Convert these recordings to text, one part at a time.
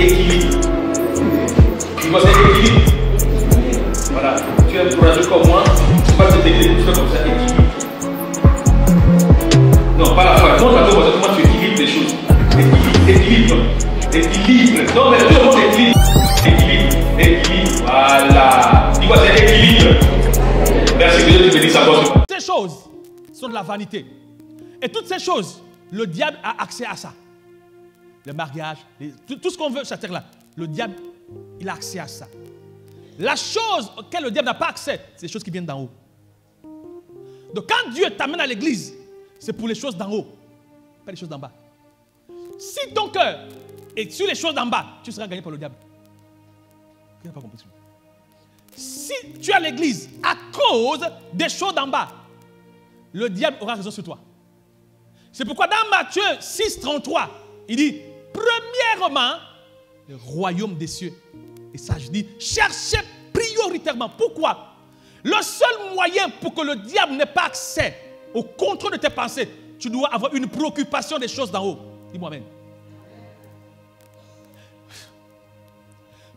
équilibre. Tu vois, c'est équilibre. Voilà. Tu es courageux comme moi, tu vas te décrire, tu fais comme ça, équilibre. Non, pas la foi. Montre comment tu équilibres les choses. Équilibre. Non, mais tout le monde équilibre. Équilibre. Voilà. Tu vois, c'est équilibre. Merci que Dieu te bénisse encore. Ces choses sont de la vanité. Et toutes ces choses, le diable a accès à ça. Le mariage, tout ce qu'on veut sur cette terre-là. Le diable, il a accès à ça. La chose auquel le diable n'a pas accès, c'est les choses qui viennent d'en haut. Donc quand Dieu t'amène à l'église, c'est pour les choses d'en haut, pas les choses d'en bas. Si ton cœur est sur les choses d'en bas, tu seras gagné par le diable. Tu n'as pas compris. Si tu es à l'église à cause des choses d'en bas, le diable aura raison sur toi. C'est pourquoi dans Matthieu 6, 33, il dit, premièrement, le royaume des cieux. Et ça, je dis, cherchez prioritairement. Pourquoi? Le seul moyen pour que le diable n'ait pas accès au contrôle de tes pensées, tu dois avoir une préoccupation des choses d'en haut. Dis-moi amen.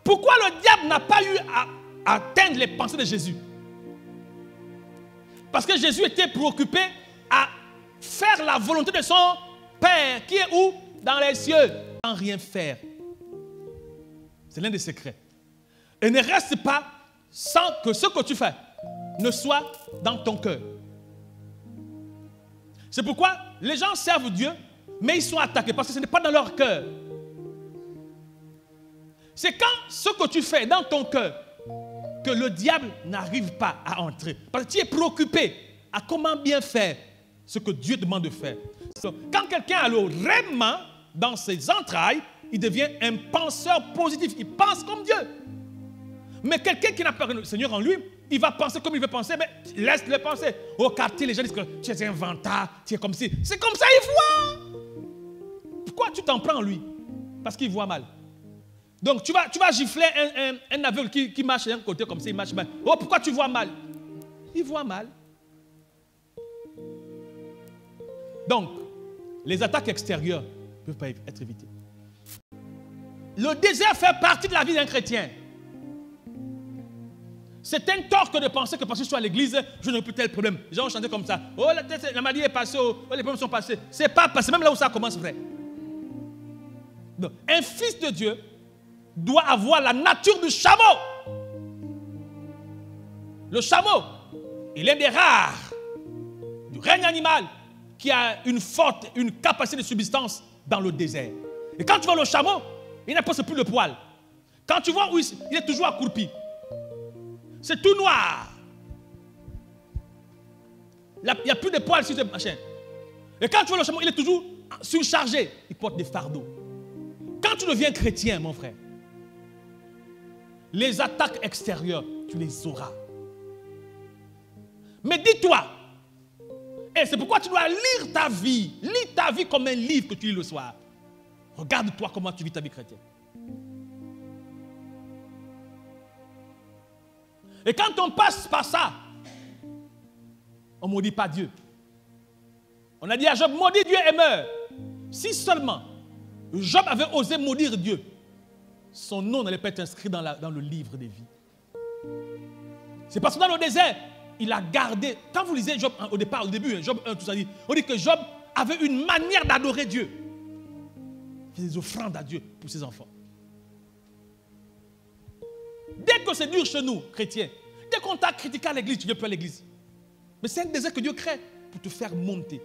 Pourquoi le diable n'a pas eu à atteindre les pensées de Jésus? Parce que Jésus était préoccupé à faire la volonté de son Père, qui est où? Dans les cieux. Sans rien faire. C'est l'un des secrets. Et ne reste pas sans que ce que tu fais ne soit dans ton cœur. C'est pourquoi les gens servent Dieu, mais ils sont attaqués parce que ce n'est pas dans leur cœur. C'est quand ce que tu fais dans ton cœur que le diable n'arrive pas à entrer. Parce que tu es préoccupé à comment bien faire ce que Dieu demande de faire. Quand quelqu'un a le règlement dans ses entrailles, il devient un penseur positif. Il pense comme Dieu. Mais quelqu'un qui n'a pas le Seigneur en lui, il va penser comme il veut penser, mais laisse-le penser. Au quartier, les gens disent que tu es un vantard, tu es comme si. C'est comme ça, il voit. Pourquoi tu t'en prends en lui? Parce qu'il voit mal. Donc tu vas gifler un aveugle qui marche d'un côté comme ça, il marche mal. Oh, pourquoi tu vois mal? Il voit mal. Donc, les attaques extérieures ne peuvent pas être évitées. Le désert fait partie de la vie d'un chrétien. C'est un tort que de penser que parce que je suis à l'église, je n'ai plus tel problème. Les gens ont chanté comme ça. Oh, la maladie est passée, oh, les problèmes sont passés. C'est pas passé, même là où ça commence, vrai. Donc, un fils de Dieu doit avoir la nature du chameau. Le chameau, il est des rares du règne animal qui a une capacité de subsistance dans le désert. Et quand tu vois le chameau, il n'a presque plus le poil. Quand tu vois où il est toujours accroupi. C'est tout noir. Il n'y a plus de poils sur ce machin. Et quand tu vois le chameau, il est toujours surchargé. Il porte des fardeaux. Quand tu deviens chrétien, mon frère, les attaques extérieures, tu les auras. Mais dis-toi, et c'est pourquoi tu dois lire ta vie. Lis ta vie comme un livre que tu lis le soir. Regarde-toi comment tu vis ta vie chrétienne. Et quand on passe par ça, on ne maudit pas Dieu. On a dit à Job, maudit Dieu et meurt. Si seulement Job avait osé maudire Dieu, son nom n'allait pas être inscrit dans le livre des vies. C'est parce que dans le désert, il a gardé. Quand vous lisez Job au début, Job 1, tout ça dit, on dit que Job avait une manière d'adorer Dieu. Il faisait des offrandes à Dieu pour ses enfants. Dès que c'est dur chez nous, chrétiens, dès qu'on t'a critiqué à l'église, tu ne viens plus à l'église. Mais c'est un désert que Dieu crée pour te faire monter.